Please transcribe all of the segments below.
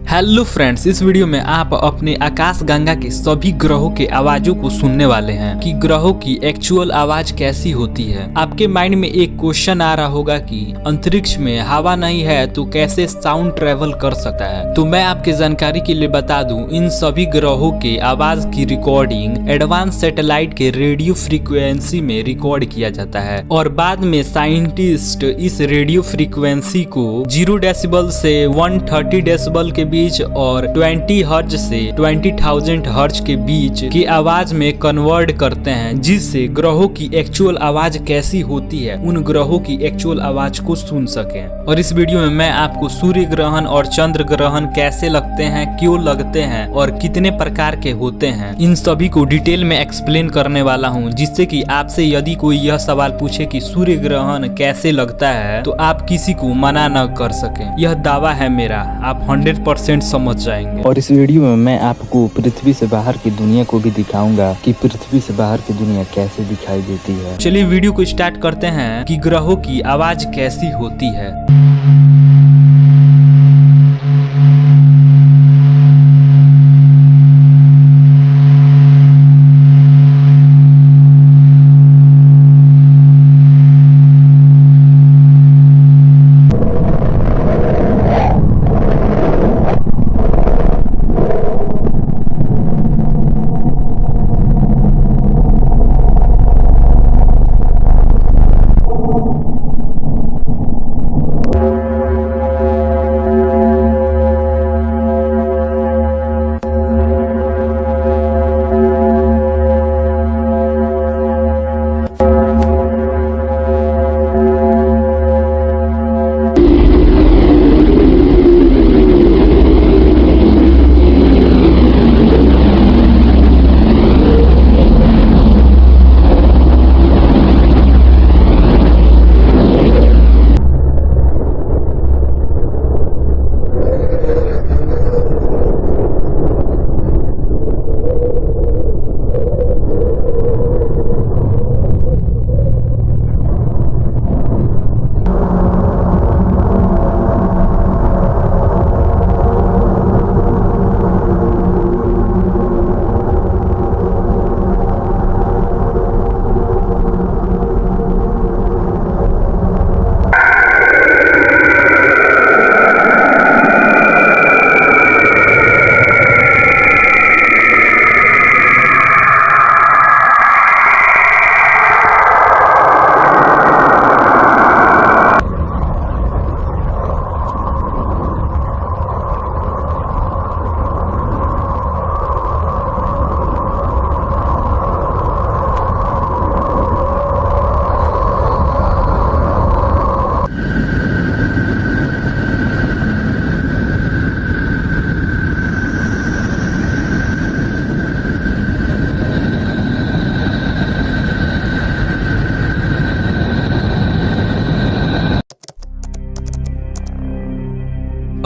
Hello friends, इस video में आप अपने आकाश गंगा के सभी ग्रहों के आवाजों को सुनने वाले हैं कि ग्रहों की एक्चुअल आवाज कैसी होती है। आपके माइंड में एक क्वेश्चन आ रहा होगा कि अंतरिक्ष में हवा नहीं है तो कैसे साउंड ट्रेवल कर सकता है। तो मैं आपके जानकारी के लिए बता दूं, इन सभी ग्रहों के आवाज की रिकॉर्डिंग एडवांस सैटेलाइट के रेडियो फ्रीक्वेंसी में रिकॉर्ड किया जाता है और बाद में साइंटिस्ट इस रेडियो फ्रीक्वेंसी को 0 डेसिबल से 130 डेसिबल के बीच और 20 हर्ट्ज से 20,000 हर्ट्ज के बीच की आवाज में कन्वर्ट करते हैं, जिससे ग्रहों की एक्चुअल आवाज कैसी होती है उन ग्रहों की एक्चुअल आवाज को सुन सकें। और इस वीडियो में मैं आपको सूर्य ग्रहण और चंद्र ग्रहण कैसे लगते हैं, क्यों लगते हैं और कितने प्रकार के होते हैं, इन सभी को डिटेल में एक्सप्लेन करने वाला हूं, जिससे कि आपसे यदि कोई यह सवाल पूछे कि सूर्य ग्रहण कैसे लगता है तो आप किसी को मना न कर सकें। यह दावा है मेरा, आप 100% समझ जाएंगे। और इस वीडियो में मैं आपको पृथ्वी से बाहर की दुनिया को भी दिखाऊंगा कि पृथ्वी से बाहर की दुनिया कैसे दिखाई देती है। चलिए वीडियो को स्टार्ट करते हैं कि ग्रहों की आवाज कैसी होती है।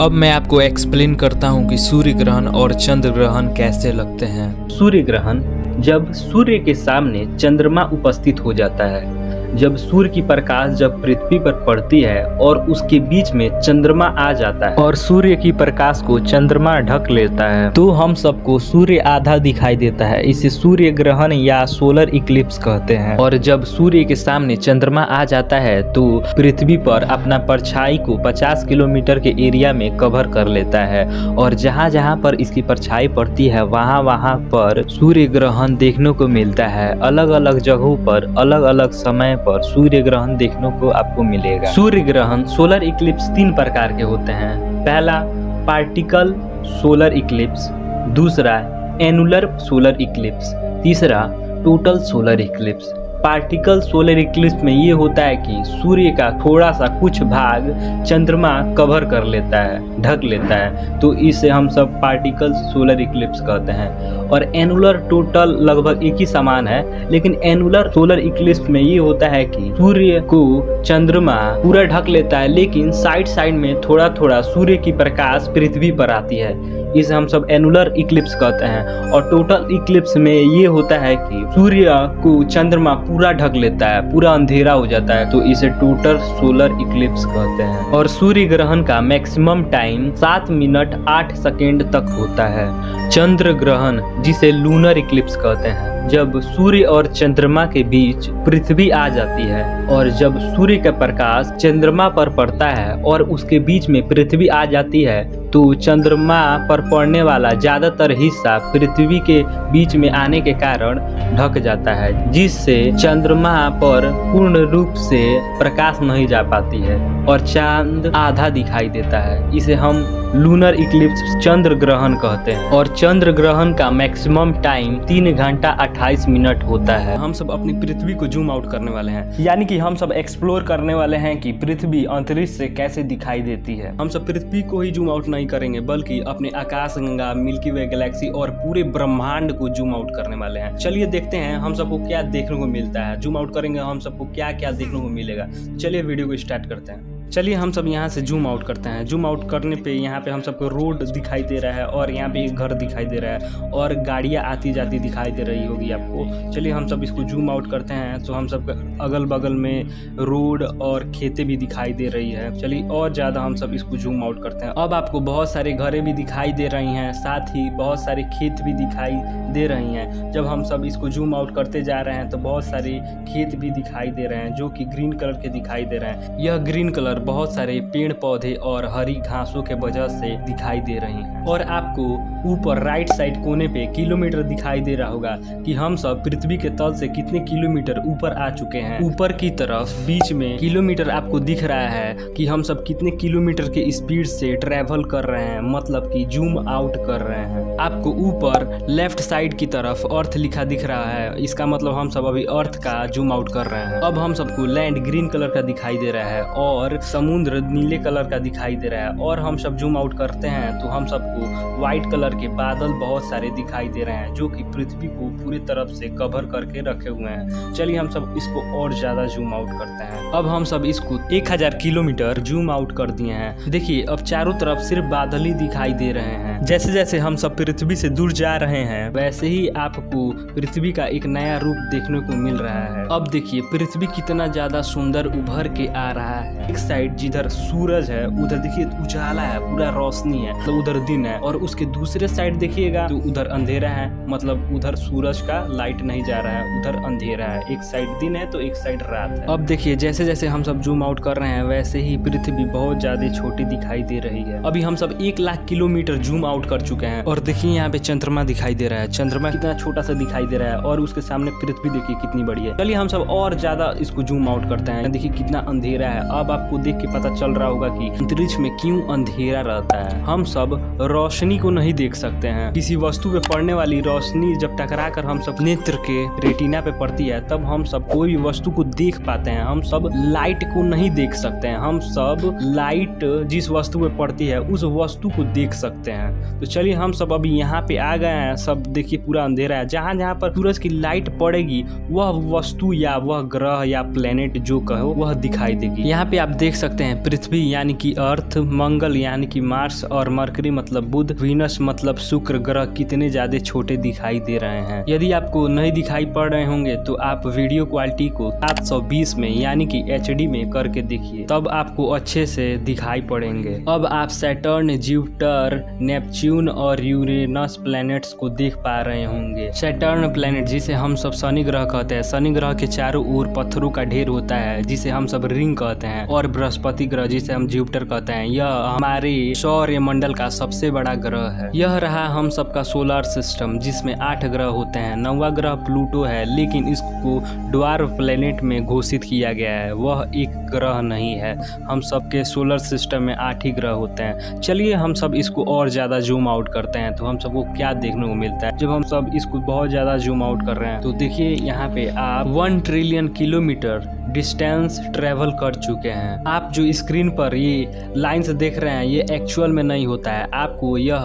अब मैं आपको एक्सप्लेन करता हूं कि सूर्य ग्रहण और चंद्र ग्रहण कैसे लगते हैं। सूर्य ग्रहण जब सूर्य के सामने चंद्रमा उपस्थित हो जाता है, जब सूर्य की प्रकाश जब पृथ्वी पर पड़ती है और उसके बीच में चंद्रमा आ जाता है और सूर्य की प्रकाश को चंद्रमा ढक लेता है, तो हम सबको सूर्य आधा दिखाई देता है। इसे सूर्य ग्रहण या सोलर इक्लिप्स कहते हैं। और जब सूर्य के सामने चंद्रमा आ जाता है तो पृथ्वी पर अपना परछाई को 50 किलोमीटर के एरिया में कवर कर लेता है और जहाँ जहाँ पर इसकी परछाई पड़ती है वहाँ वहाँ पर सूर्य ग्रहण देखने को मिलता है। अलग अलग जगहों पर अलग अलग समय पर सूर्य ग्रहण देखने को आपको मिलेगा। सूर्य ग्रहण सोलर इक्लिप्स 3 प्रकार के होते हैं। पहला पार्टिकल सोलर इक्लिप्स, दूसरा एनुलर सोलर इक्लिप्स, तीसरा total solar Eclipse. Particle solar Eclipse में ये होता है कि सूर्य का थोड़ा सा कुछ भाग चंद्रमा कवर कर लेता है, ढक लेता है, तो इसे हम सब पार्टिकल सोलर इक्लिप्स कहते हैं। और एनुलर टोटल लगभग एक ही समान है, लेकिन एनुलर सोलर इक्लिप्स में ये होता है कि सूर्य को चंद्रमा पूरा ढक लेता है, लेकिन साइड साइड में थोड़ा थोड़ा सूर्य की प्रकाश पृथ्वी पर आती है। इसे हम सब एनुलर इक्लिप्स कहते हैं। और टोटल इक्लिप्स में ये होता है कि सूर्य को चंद्रमा पूरा ढक लेता है, पूरा अंधेरा हो जाता है, तो इसे टोटल सोलर इक्लिप्स कहते हैं। और सूर्य ग्रहण का मैक्सिमम टाइम 7 मिनट 8 सेकेंड तक होता है। चंद्र ग्रहण जिसे लूनर इक्लिप्स कहते हैं, जब सूर्य और चंद्रमा के बीच पृथ्वी आ जाती है और जब सूर्य का प्रकाश चंद्रमा पर पड़ता है और उसके बीच में पृथ्वी आ जाती है, तो चंद्रमा पर पड़ने वाला ज्यादातर हिस्सा पृथ्वी के बीच में आने के कारण ढक जाता है, जिससे चंद्रमा पर पूर्ण रूप से प्रकाश नहीं जा पाती है और चांद आधा दिखाई देता है। इसे हम लूनर इक्लिप्स चंद्र ग्रहण कहते हैं। और चंद्र ग्रहण का मैक्सिमम टाइम 3 घंटा 28 मिनट होता है। हम सब अपनी पृथ्वी को जूम आउट करने वाले हैं, यानी कि हम सब एक्सप्लोर करने वाले हैं कि पृथ्वी अंतरिक्ष से कैसे दिखाई देती है। हम सब पृथ्वी को ही जूम आउट नहीं करेंगे, बल्कि अपने आकाशगंगा, मिल्की वे गैलेक्सी और पूरे ब्रह्मांड को जूम आउट करने वाले हैं। चलिए देखते हैं हम सबको क्या देखने को मिलता है। जूम आउट करेंगे हम सबको क्या क्या देखने को मिलेगा। चलिए वीडियो को स्टार्ट करते हैं। चलिए हम सब यहाँ से जूम आउट करते हैं। जूम आउट करने पे यहाँ पे हम सबको रोड दिखाई दे रहा है और यहाँ पे एक घर दिखाई दे रहा है और गाड़ियाँ आती जाती दिखाई दे रही होगी आपको। चलिए हम सब इसको जूम आउट करते हैं, तो हम सब अगल बगल में रोड और खेतें भी दिखाई दे रही है। चलिए और ज़्यादा हम सब इसको जूम आउट करते हैं। अब आपको बहुत सारे घरें भी दिखाई दे रही हैं, साथ ही बहुत सारे खेत भी दिखाई दे रही हैं। जब हम सब इसको जूम आउट करते जा रहे हैं तो बहुत सारे खेत भी दिखाई दे रहे हैं जो कि ग्रीन कलर के दिखाई दे रहे हैं। यह ग्रीन कलर बहुत सारे पेड़ पौधे और हरी घासों के वजह से दिखाई दे रही हैं। और आपको ऊपर राइट साइड कोने पे किलोमीटर दिखाई दे रहा होगा कि हम सब पृथ्वी के तल से कितने किलोमीटर ऊपर आ चुके हैं। ऊपर की तरफ बीच में किलोमीटर आपको दिख रहा है कि हम सब कितने किलोमीटर के स्पीड से ट्रेवल कर रहे हैं, मतलब कि जूम आउट कर रहे हैं। आपको ऊपर लेफ्ट साइड की तरफ अर्थ लिखा दिख रहा है, इसका मतलब हम सब अभी अर्थ का जूम आउट कर रहे हैं। अब हम सबको लैंड ग्रीन कलर का दिखाई दे रहा है और समुद्र नीले कलर का दिखाई दे रहा है। और हम सब जूम आउट करते हैं तो हम सबको व्हाइट कलर के बादल बहुत सारे दिखाई दे रहे हैं जो कि पृथ्वी को पूरी तरफ से कवर करके रखे हुए हैं। चलिए हम सब इसको और ज्यादा जूम आउट करते हैं। अब हम सब इसको 1000 किलोमीटर जूम आउट कर दिए हैं। देखिए अब चारों तरफ सिर्फ बादल ही दिखाई दे रहे हैं। जैसे जैसे हम सब पृथ्वी से दूर जा रहे हैं वैसे ही आपको पृथ्वी का एक नया रूप देखने को मिल रहा है। अब देखिए पृथ्वी कितना ज्यादा सुंदर उभर के आ रहा है। एक साइड जिधर सूरज है उधर देखिए उजाला है, पूरा रोशनी है, तो उधर दिन है। और उसके दूसरे साइड देखिएगा तो उधर अंधेरा है, मतलब उधर सूरज का लाइट नहीं जा रहा है, उधर अंधेरा है। एक साइड दिन है तो एक साइड रात है। अब देखिए जैसे जैसे हम सब जूम आउट कर रहे हैं वैसे ही पृथ्वी बहुत ज्यादा छोटी दिखाई दे रही है। अभी हम सब 1 लाख किलोमीटर जूम आउट कर चुके हैं और देखिए यहाँ पे चंद्रमा दिखाई दे रहा है। चंद्रमा कितना छोटा सा दिखाई दे रहा है और उसके सामने पृथ्वी देखिए कितनी बड़ी है। चलिए हम सब और ज्यादा इसको जूम आउट करते हैं। देखिए कितना अंधेरा है। अब आपको देख के पता चल रहा होगा कि अंतरिक्ष में क्यों अंधेरा रहता है। हम सब रोशनी को नहीं देख सकते हैं। किसी वस्तु पे पड़ने वाली रोशनी जब टकरा कर हम सब नेत्र के रेटिना पे पड़ती है तब हम सब कोई भी वस्तु को देख पाते हैं। हम सब लाइट को नहीं देख सकते हैं। हम सब लाइट जिस वस्तु पे पड़ती है उस वस्तु को देख सकते हैं। तो चलिए हम सब अभी यहाँ पे आ गए हैं। सब देखिए पूरा अंधेरा है। जहाँ जहाँ पर सूरज की लाइट पड़ेगी वह वस्तु या वह ग्रह या प्लेनेट जो कहो वह दिखाई देगी। यहाँ पे आप देख सकते हैं पृथ्वी यानी कि अर्थ, मंगल यानी कि मार्स और मरकरी मतलब बुध, वीनस मतलब शुक्र ग्रह कितने ज्यादा छोटे दिखाई दे रहे हैं। यदि आपको नहीं दिखाई पड़ रहे होंगे तो आप वीडियो क्वालिटी को 720 में यानी कि HD में करके देखिए, तब आपको अच्छे से दिखाई पड़ेंगे। अब आप सैटर्न, जुपिटर, नेपच्यून और यूरेनस प्लैनेट्स को देख पा रहे होंगे। सैटर्न प्लैनेट जिसे हम सब शनि ग्रह कहते हैं, शनि ग्रह के चारों ओर पत्थरों का ढेर होता है जिसे हम सब रिंग कहते हैं। और बृहस्पति ग्रह जिसे हम जुपिटर कहते हैं, यह हमारे सौर मंडल का सबसे बड़ा ग्रह है। यह रहा हम सबका सोलर सिस्टम जिसमें 8 ग्रह होते हैं। 9वां ग्रह प्लूटो है, लेकिन इसको ड्वार्फ प्लेनेट में घोषित किया गया है, वह एक ग्रह नहीं है। हम सबके सोलर सिस्टम में 8 ही ग्रह होते हैं। चलिए हम सब इसको और ज्यादा जूम आउट करते हैं तो हम सबको क्या देखने को मिलता है। जब हम सब इसको बहुत ज्यादा जूम आउट कर रहे हैं तो देखिए यहाँ पे आप 1 ट्रिलियन किलोमीटर डिस्टेंस ट्रेवल कर चुके हैं। आप जो स्क्रीन पर ये लाइंस देख रहे हैं ये एक्चुअल में नहीं होता है, आपको यह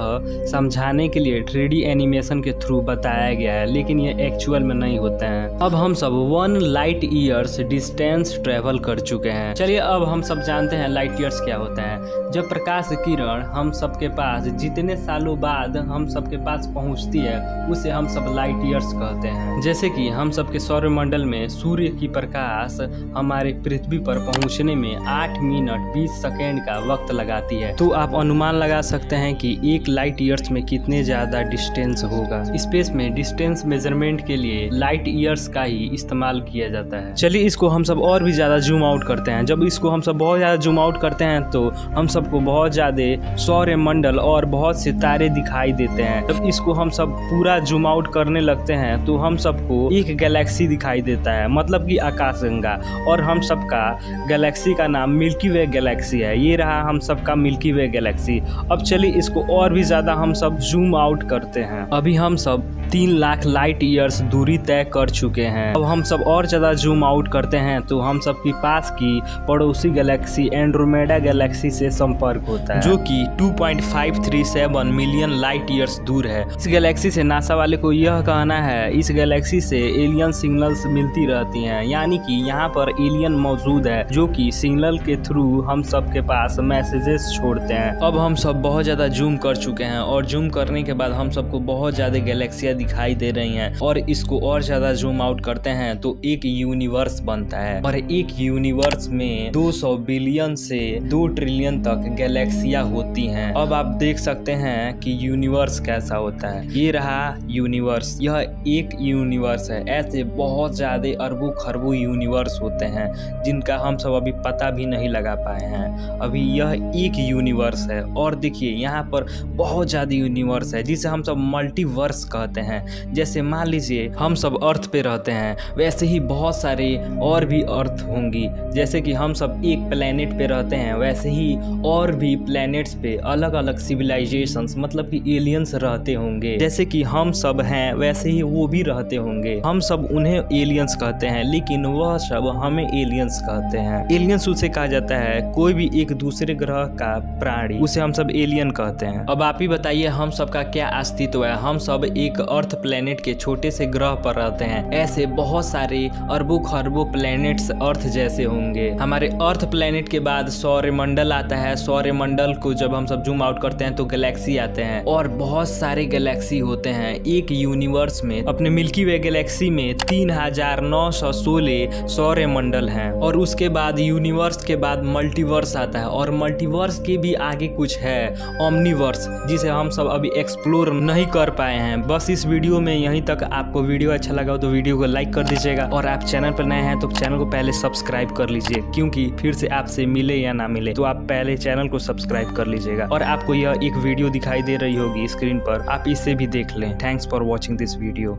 समझाने के लिए 3D एनिमेशन के थ्रू बताया गया है, लेकिन ये एक्चुअल में नहीं होते हैं। अब हम सब 1 लाइट ईयर्स डिस्टेंस ट्रेवल कर चुके हैं। चलिए अब हम सब जानते हैं लाइट ईयर्स क्या होता है। जब प्रकाश किरण हम सबके पास जितने सालों बाद हम सबके पास पहुंचती है उसे हम सब लाइट ईयर्स कहते हैं। जैसे कि हम सबके सौरमंडल में सूर्य की प्रकाश हमारे पृथ्वी पर पहुंचने में 8 मिनट 20 सेकेंड का वक्त लगाती है, तो आप अनुमान लगा सकते हैं कि 1 लाइट ईयर्स में कितने ज्यादा डिस्टेंस होगा। स्पेस में डिस्टेंस मेजरमेंट के लिए लाइट ईयर्स का ही इस्तेमाल किया जाता है। चलिए इसको हम सब और भी ज्यादा जूम आउट करते हैं। जब इसको हम सब बहुत ज्यादा जूम आउट करते हैं तो हम सबको बहुत ज्यादा सौरमंडल और बहुत से तारे दिखाई देते हैं। जब इसको हम सब पूरा जूम आउट करने लगते हैं तो हम सबको एक गैलेक्सी दिखाई देता है, मतलब कि आकाशगंगा, और हम सबका गैलेक्सी का नाम मिल्की वे गैलेक्सी है। ये रहा हम सबका मिल्की वे गैलेक्सी। अब चलिए इसको और भी ज्यादा हम सब जूम आउट करते हैं। अभी हम सब 3 लाख लाइट ईयर्स दूरी तय कर चुके हैं। अब हम सब और ज्यादा जूम आउट करते हैं तो हम सब के पास की पड़ोसी गैलेक्सी एंड्रोमेडा गैलेक्सी से संपर्क होता है, जो कि 2.537 मिलियन लाइट ईयर्स दूर है। इस गैलेक्सी से नासा वाले को यह कहना है इस गैलेक्सी से एलियन सिग्नल्स मिलती रहती हैं, यानी कि यहाँ पर एलियन मौजूद है जो कि सिग्नल के थ्रू हम सब के पास मैसेजेस छोड़ते हैं। अब हम सब बहुत ज्यादा जूम कर चुके हैं और जूम करने के बाद हम सबको बहुत ज्यादा गैलेक्सियां दिखाई दे रही हैं, और इसको और ज्यादा जूम आउट करते हैं तो एक यूनिवर्स बनता है, और एक यूनिवर्स में 200 बिलियन से 2 ट्रिलियन तक गैलेक्सियां होती हैं। अब आप देख सकते हैं कि यूनिवर्स कैसा होता है। ये रहा यूनिवर्स, यह एक यूनिवर्स है। ऐसे बहुत ज्यादा अरबों खरबों यूनिवर्स होते हैं जिनका हम सब अभी पता भी नहीं लगा पाए हैं। अभी यह एक यूनिवर्स है, और देखिए यहाँ पर बहुत ज्यादा यूनिवर्स है जिसे हम सब मल्टीवर्स कहते हैं। जैसे मान लीजिए हम सब अर्थ पे रहते हैं, वैसे ही बहुत सारे और भी अर्थ होंगी। जैसे कि हम सब एक प्लेनेट पे रहते हैं, वैसे ही और भी प्लेनेट्स पे अलग अलग सिविलाइजेशंस मतलब कि एलियंस रहते होंगे। जैसे कि हम सब हैं वैसे ही वो भी रहते होंगे। हम सब उन्हें एलियंस कहते हैं, लेकिन वह सब हमें एलियंस कहते हैं। एलियंस उसे कहा जाता है कोई भी एक दूसरे ग्रह का प्राणी, उसे हम सब एलियन कहते हैं। अब आप ही बताइए हम सबका क्या अस्तित्व है। हम सब एक अर्थ प्लेनेट के छोटे से ग्रह पर रहते हैं। ऐसे बहुत सारे अरबों खरबों प्लेनेट्स अर्थ जैसे होंगे। हमारे अर्थ प्लेनेट के बाद सौरमंडल आता है। सौरमंडल को जब हम सब जूम आउट करते हैं तो गैलेक्सी आते हैं, और बहुत सारे गैलेक्सी होते हैं एक यूनिवर्स में। अपने मिल्की वे गैलेक्सी में 3916 सौरमंडल हैं, और उसके बाद यूनिवर्स के बाद मल्टीवर्स आता है, और मल्टीवर्स के भी आगे कुछ है ओमनीवर्स, जिसे हम सब अभी एक्सप्लोर नहीं कर पाए हैं। बस इस वीडियो में यहीं तक। आपको वीडियो अच्छा लगा हो तो वीडियो को लाइक कर दीजिएगा, और आप चैनल पर नए हैं तो चैनल को पहले सब्सक्राइब कर लीजिए, क्योंकि फिर से आपसे मिले या ना मिले तो आप पहले चैनल को सब्सक्राइब कर लीजिएगा। और आपको यह एक वीडियो दिखाई दे रही होगी स्क्रीन पर, आप इसे भी देख लें। Thanks for watching this video.